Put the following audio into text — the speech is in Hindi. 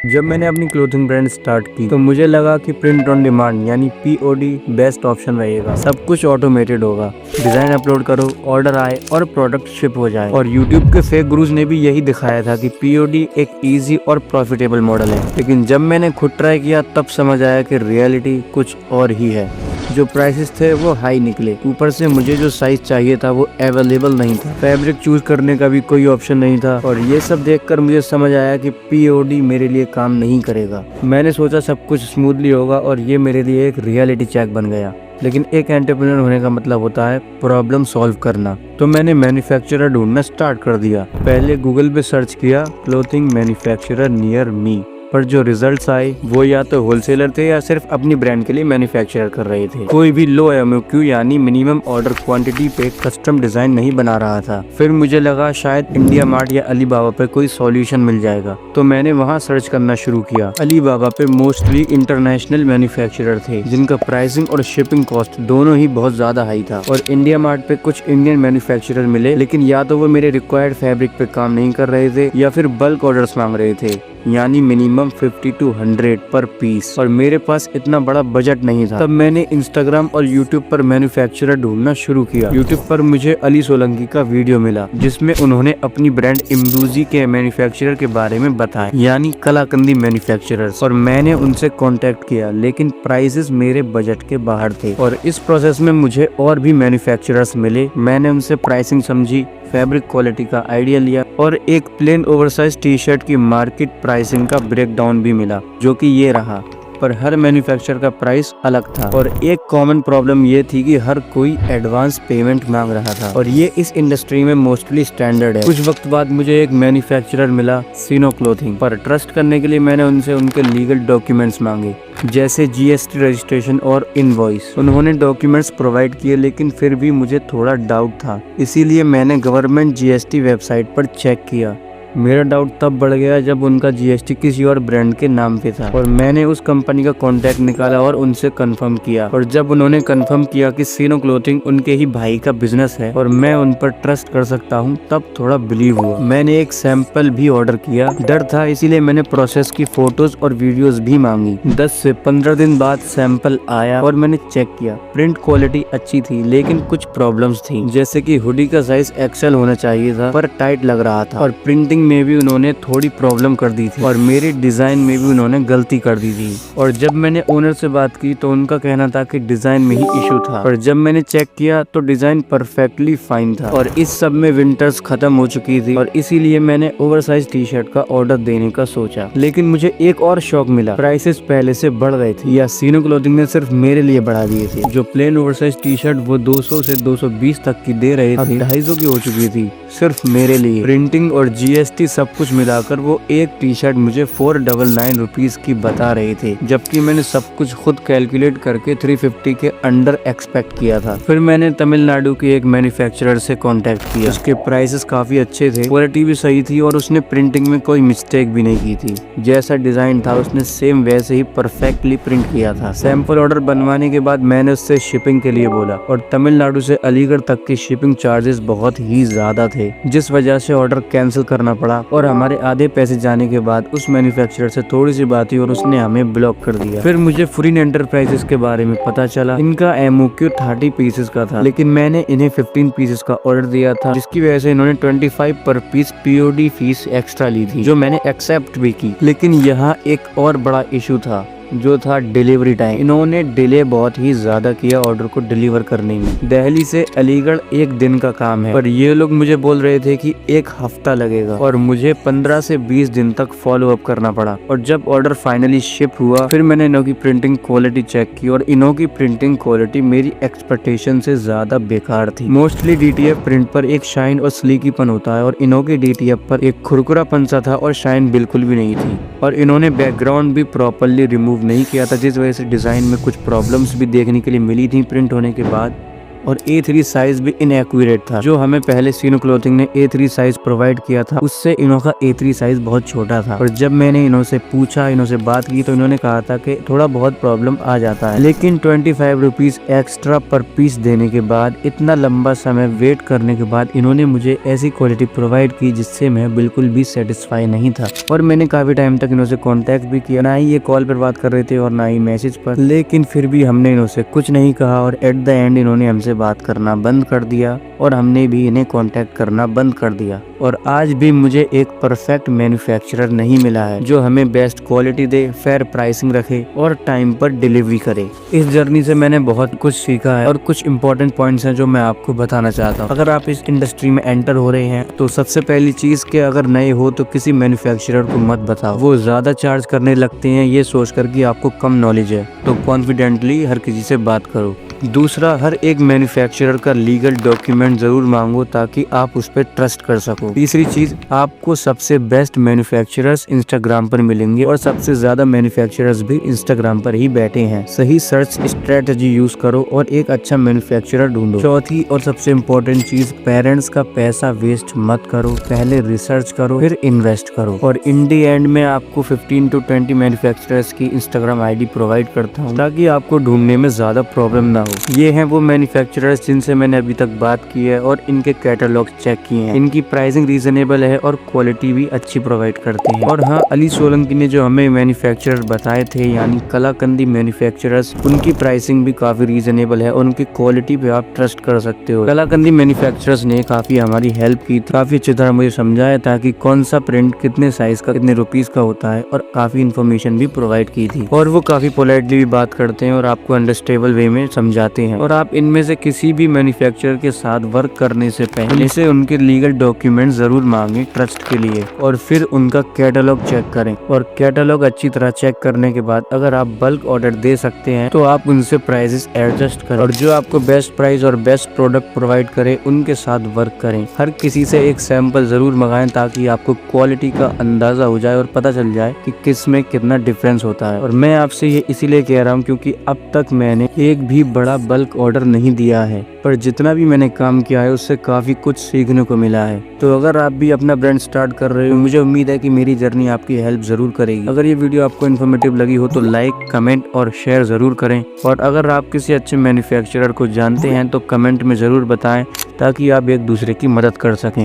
जब मैंने अपनी क्लोथिंग ब्रांड स्टार्ट की तो मुझे लगा कि प्रिंट ऑन डिमांड यानी पीओडी बेस्ट ऑप्शन रहेगा। सब कुछ ऑटोमेटेड होगा, डिजाइन अपलोड करो, ऑर्डर आए और प्रोडक्ट शिप हो जाए। और यूट्यूब के फेक गुरुज ने भी यही दिखाया था कि पीओडी एक इजी और प्रॉफिटेबल मॉडल है। लेकिन जब मैंने खुद ट्राई किया तब समझ आया कि रियलिटी कुछ और ही है। जो प्राइसेस थे वो हाई निकले, ऊपर से मुझे जो साइज चाहिए था वो अवेलेबल नहीं था, फैब्रिक चूज करने का भी कोई ऑप्शन नहीं था। और ये सब देखकर मुझे समझ आया कि पीओडी मेरे लिए काम नहीं करेगा। मैंने सोचा सब कुछ स्मूथली होगा और ये मेरे लिए एक रियलिटी चेक बन गया। लेकिन एक एंटरप्रेन्योर होने का मतलब होता है प्रॉब्लम सॉल्व करना। तो मैंने मैन्युफैक्चरर ढूंढना स्टार्ट कर दिया। पहले गूगल पे सर्च किया क्लोथिंग मैन्युफैक्चरर नियर मी, पर जो रिजल्ट्स आए वो या तो होलसेलर थे या सिर्फ अपनी ब्रांड के लिए मैन्युफैक्चर कर रहे थे। कोई भी लो एमओक्यू यानी मिनिमम ऑर्डर क्वांटिटी पे कस्टम डिजाइन नहीं बना रहा था। फिर मुझे लगा शायद इंडिया मार्ट या अलीबाबा पे कोई सॉल्यूशन मिल जाएगा, तो मैंने वहाँ सर्च करना शुरू किया। अलीबाबा पे मोस्टली इंटरनेशनल मैन्युफैक्चरर थे जिनका प्राइसिंग और शिपिंग कॉस्ट दोनों ही बहुत ज्यादा हाई था। और इंडिया मार्ट पे कुछ इंडियन मैन्युफैक्चरर मिले, लेकिन या तो वो मेरे रिक्वायर्ड फैब्रिक पे काम नहीं कर रहे थे या फिर बल्क ऑर्डर्स मांग रहे थे, यानी मिनिमम 50 to 100 पर पीस। और मेरे पास इतना बड़ा बजट नहीं था। तब मैंने इंस्टाग्राम और यूट्यूब पर मैन्युफैक्चरर ढूंढना शुरू किया। यूट्यूब पर मुझे अली सोलंकी का वीडियो मिला जिसमें उन्होंने अपनी ब्रांड इम्बूजी के मैन्युफैक्चरर के बारे में बताया, यानी कलाकंदी मैन्युफैक्चरर्स। और मैंने उनसे कांटेक्ट किया, लेकिन प्राइसेस मेरे बजट के बाहर थे। और इस प्रोसेस में मुझे और भी मैन्युफैक्चरर्स मिले। मैंने उनसे प्राइसिंग समझी, फैब्रिक क्वालिटी का आइडिया लिया और एक प्लेन ओवरसाइज टी शर्ट की मार्केट प्राइसिंग का ब्रेकडाउन भी मिला, जो कि ये रहा। पर हर मैन्युफैक्चरर का प्राइस अलग था और एक कॉमन प्रॉब्लम ये थी कि हर कोई एडवांस पेमेंट मांग रहा था, और ये इस इंडस्ट्री में मोस्टली स्टैंडर्ड है। कुछ वक्त बाद मुझे एक मैन्युफैक्चरर मिला सीनो क्लोथिंग, पर ट्रस्ट करने के लिए मैंने उनसे उनके लीगल डॉक्यूमेंट्स मांगे, जैसे जीएसटी रजिस्ट्रेशन और इनवॉइस। उन्होंने डॉक्यूमेंट्स प्रोवाइड किए, लेकिन फिर भी मुझे थोड़ा डाउट था, इसीलिए मैंने गवर्नमेंट जीएसटी वेबसाइट पर चेक किया। मेरा डाउट तब बढ़ गया जब उनका जीएसटी किसी और ब्रांड के नाम पे था। और मैंने उस कंपनी का कांटेक्ट निकाला और उनसे कंफर्म किया। और जब उन्होंने कंफर्म किया कि सीनो क्लोथिंग उनके ही भाई का बिजनेस है और मैं उन पर ट्रस्ट कर सकता हूँ, तब थोड़ा बिलीव हुआ। मैंने एक सैंपल भी ऑर्डर किया। डर था इसीलिए मैंने प्रोसेस की फोटोज और वीडियोज भी मांगी। 10 से 15 दिन बाद सैंपल आया और मैंने चेक किया। प्रिंट क्वालिटी अच्छी थी, लेकिन कुछ प्रॉब्लम्स थी, जैसे कि हुडी का साइज एक्सेल होना चाहिए था पर टाइट लग रहा था, और प्रिंटिंग में भी उन्होंने थोड़ी प्रॉब्लम कर दी थी, और मेरे डिजाइन में भी उन्होंने गलती कर दी थी। और जब मैंने ओनर से बात की तो उनका कहना था कि डिजाइन में ही इशू था, पर जब मैंने चेक किया तो डिजाइन परफेक्टली फाइन था। और इस सब में विंटर्स खत्म हो चुकी थी और इसीलिए मैंने ओवरसाइज टी शर्ट का ऑर्डर देने का सोचा। लेकिन मुझे एक और शॉक मिला, प्राइसेस पहले से बढ़ गए थे, या सीनो क्लोथिंग ने सिर्फ मेरे लिए बढ़ा दिए थे। जो प्लेन ओवरसाइज टी शर्ट वो 200 से 220 तक की दे रहे थे, 250 की हो चुकी थी सिर्फ मेरे लिए। प्रिंटिंग और जीएसटी सब कुछ मिलाकर वो एक टी शर्ट मुझे 499 रुपीज की बता रहे थे, जबकि मैंने सब कुछ खुद कैलकुलेट करके 350 के अंडर एक्सपेक्ट किया था। फिर मैंने तमिलनाडु के एक मैन्युफैक्चरर से कांटेक्ट किया। उसके प्राइसेस काफी अच्छे थे, क्वालिटी भी सही थी और उसने प्रिंटिंग में कोई मिस्टेक भी नहीं की थी। जैसा डिजाइन था उसने सेम वैसे ही परफेक्टली प्रिंट किया था। सैंपल ऑर्डर बनवाने के बाद मैंने उससे शिपिंग के लिए बोला, और तमिलनाडु से अलीगढ़ तक के शिपिंग चार्जेस बहुत ही ज्यादा थे, जिस वजह से ऑर्डर कैंसिल करना पड़ा। और हमारे आधे पैसे जाने के बाद उस मैन्युफैक्चरर से थोड़ी सी बात हुई और उसने हमें ब्लॉक कर दिया। फिर मुझे फ्रीन एंटरप्राइजेस के बारे में पता चला। इनका एमओक्यू 30 पीसेस का था, लेकिन मैंने इन्हें 15 पीसेस का ऑर्डर दिया था, जिसकी वजह से इन्होंने 25 पर पीस पीओडी फीस एक्स्ट्रा ली थी, जो मैंने एक्सेप्ट भी की। लेकिन यहाँ एक और बड़ा इशू था, जो था डिलीवरी टाइम। इन्होंने डिले बहुत ही ज्यादा किया ऑर्डर को डिलीवर करने में। दिल्ली से अलीगढ़ एक दिन का काम है, पर ये लोग मुझे बोल रहे थे कि एक हफ्ता लगेगा, और मुझे 15 से 20 दिन तक फॉलो अप करना पड़ा। और जब ऑर्डर फाइनली शिप हुआ, फिर मैंने इन्हों की प्रिंटिंग क्वालिटी चेक की, और इन्हों की प्रिंटिंग क्वालिटी मेरी एक्सपेक्टेशन से ज्यादा बेकार थी। मोस्टली डीटीएफ प्रिंट पर एक शाइन और स्लीकीपन होता है, और इन्हों की डीटीएफ पर एक खुरखुरापन सा था और शाइन बिल्कुल भी नहीं थी। और इन्होंने बैकग्राउंड भी प्रॉपर्ली रिमूव नहीं किया था, जिस वजह से डिजाइन में कुछ प्रॉब्लम्स भी देखने के लिए मिली थी प्रिंट होने के बाद। और A3 साइज भी इनएक्यूरेट था। जो हमें पहले सीनो क्लोथिंग ने A3 साइज प्रोवाइड किया था, उससे इनों का A3 साइज बहुत छोटा था। और जब मैंने इनों से पूछा, इनों से बात की, तो इन्होंने कहा था कि थोड़ा बहुत प्रॉब्लम आ जाता है। लेकिन 25 रुपीज एक्स्ट्रा पर पीस देने के बाद, इतना लंबा समय वेट करने के बाद, इन्होंने मुझे ऐसी क्वालिटी प्रोवाइड की जिससे मैं बिल्कुल भी सेटिस्फाई नहीं था। और मैंने काफी टाइम तक इन्हों से कॉन्टेक्ट भी किया, ना ही ये कॉल पर बात कर रहे थे और ना ही मैसेज पर, लेकिन फिर भी हमने इन्हों से कुछ नहीं कहा और एट द एंड इन्होंने हमसे बात करना बंद कर दिया और हमने भी इन्हें कांटेक्ट करना बंद कर दिया। और आज भी मुझे एक परफेक्ट मैन्युफैक्चरर नहीं मिला है जो हमें बेस्ट क्वालिटी दे, फेयर प्राइसिंग रखे और टाइम पर डिलीवरी करे। इस जर्नी से मैंने बहुत कुछ सीखा है और कुछ इंपॉर्टेंट पॉइंट्स हैं जो मैं आपको बताना चाहता हूँ। अगर आप इस इंडस्ट्री में एंटर हो रहे हैं तो सबसे पहली चीज कि अगर नए हो तो किसी मैन्युफैक्चरर को मत बताओ, वो ज्यादा चार्ज करने लगते हैं ये सोचकर कि आपको कम नॉलेज है। तो कॉन्फिडेंटली हर किसी से बात करो। दूसरा, हर एक मैन्युफैक्चरर का लीगल डॉक्यूमेंट जरूर मांगो ताकि आप उस पर ट्रस्ट कर सको। तीसरी चीज, आपको सबसे बेस्ट मैन्युफैक्चरर्स इंस्टाग्राम पर मिलेंगे और सबसे ज्यादा मैन्युफैक्चरर्स भी इंस्टाग्राम पर ही बैठे हैं। सही सर्च स्ट्रेटजी यूज करो और एक अच्छा मैन्युफैक्चरर ढूंढो। चौथी और सबसे इम्पोर्टेंट चीज, पेरेंट्स का पैसा वेस्ट मत करो, पहले रिसर्च करो फिर इन्वेस्ट करो। और इन दी एंड में आपको 15 to 20 मैन्युफैक्चरर्स की इंस्टाग्राम ID प्रोवाइड करता हूँ ताकि आपको ढूंढने में ज्यादा प्रॉब्लम ना हो। ये हैं वो मैन्युफैक्चरर्स जिनसे मैंने अभी तक बात की है और इनके कैटलॉग चेक किए हैं। इनकी प्राइसिंग रीजनेबल है और क्वालिटी भी अच्छी प्रोवाइड करते हैं। और हाँ, अली सोलंकी ने जो हमें मैन्युफैक्चरर बताए थे यानी कलाकंदी मैन्युफैक्चरर्स, उनकी प्राइसिंग भी काफी रीजनेबल है और उनकी क्वालिटी पे आप ट्रस्ट कर सकते हो। कलाकंदी मैन्युफैक्चरर्स ने काफी हमारी हेल्प की, काफी अच्छी तरह मुझे समझाया था कि कौन सा प्रिंट कितने साइज का कितने रुपीज का होता है और काफी इन्फॉर्मेशन भी प्रोवाइड की थी। और वो काफी पोलाइटली भी बात करते हैं और आपको अंडरस्टेबल वे में समझाते हैं। और आप इनमें से किसी भी मैन्युफैक्चरर के साथ वर्क करने से पहले से उनके लीगल डॉक्यूमेंट जरूर मांगे ट्रस्ट के लिए और फिर उनका कैटलॉग चेक करें। और कैटलॉग अच्छी तरह चेक करने के बाद अगर आप बल्क ऑर्डर दे सकते हैं तो आप उनसे प्राइसेस एडजस्ट करें और जो आपको बेस्ट प्राइस और बेस्ट प्रोडक्ट प्रोवाइड करे उनके साथ वर्क करें। हर किसी से एक सैंपल जरूर मंगाएं ताकि आपको क्वालिटी का अंदाजा हो जाए और पता चल जाए कि किस में कितना डिफरेंस होता है। और मैं आपसे ये इसीलिए कह रहा हूँ क्योंकि अब तक मैंने एक भी बड़ा बल्क ऑर्डर नहीं दिया है, पर जितना भी मैंने काम किया है उससे काफी कुछ सीखने को मिला है। तो अगर आप भी अपना ब्रांड स्टार्ट कर रहे हो, मुझे उम्मीद है कि मेरी जर्नी आपकी हेल्प जरूर करेगी। अगर ये वीडियो आपको इन्फॉर्मेटिव लगी हो तो लाइक, कमेंट और शेयर जरूर करें। और अगर आप किसी अच्छे मैन्युफैक्चरर को जानते हैं तो कमेंट में जरूर बताएं ताकि आप एक दूसरे की मदद कर सकें।